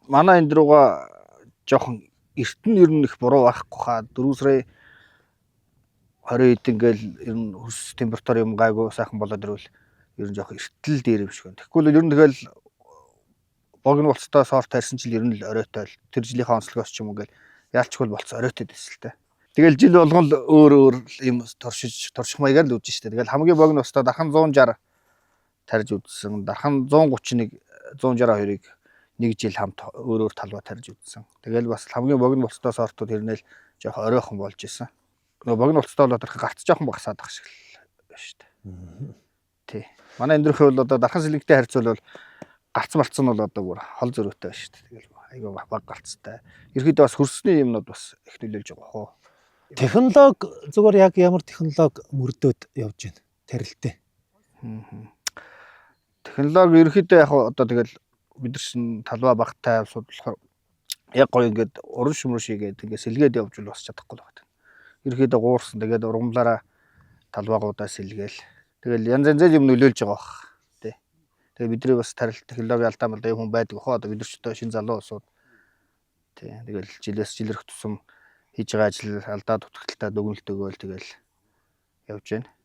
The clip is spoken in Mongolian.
манай энэ рууга жоохон эрт нь ер нь их буруу байхгүй хаа 4 сарын 20 ингээл ер нь хөрс температур юм гайгүй сайхан болоод ирвэл ер нь жоохон эртэл дээр юм шиг байна. Тэгэхгүй л ер нь тэгэл богино болцтой сорт тарьсан жил ер нь л оройтой л тэр жилийнхээ онцлогоос ч юм уу гэл яалчгүй болцсон оройтой дэс л та. Тэгэл жил болгон л өөр юм турших маягаар л үдэж штэ. Тэгэл хамгийн богино болцтой дархан 160 тарьж үдсэн. Дархан 131 162-ыг нэг жил хамт өөр талбай тарьж үдсэн. Тэгэл бас хамгийн богино болцтой сортууд хэрнээл жоох оройхон болж исэн. Нөгөө богино болцтой бол дархан гарц жоохон багасаад байгаа шиг л штэ. Тий. Манай эндрийнхээ бол одоо дархан сэлэнгтэй харьцуулбал гарц малцсан нь бол одоо бүр хол зөрүүтэй байна штэ. Тэгэл айгүй баг гарцтай. Ерөөдөө бас хөрсний юмнууд бас их нөлөөлж байгаа хоо. Технологи зүгээр яг ямар технологи мөрдөөд явж байна тарилтаа. Технологи ерөөдөө яг одоо тэгэл бид нар шин талбай багтай судлахаар яг гоё ингээд уран шүмрүү шигээд ингээд сэлгээд явж бол бас чадахгүй л байна. Ерөөдөө гуурсан тэгээд ургамлаараа талбайгуудаа сэлгээл тэгэл янз янзын юм нөлөөлж байгаа бах. Тэ. Тэгээ бидний бас тарилт технологи алдаа малдаа юм байдаг хоо одоо бид нар ч одоо шин залуу усууд. Тэ. Тэгэл жилээс жилэрх тусам хийж байгаа ажил алдаа дутагталтаа дүгнэлт өгөөл тэгэл явж байна.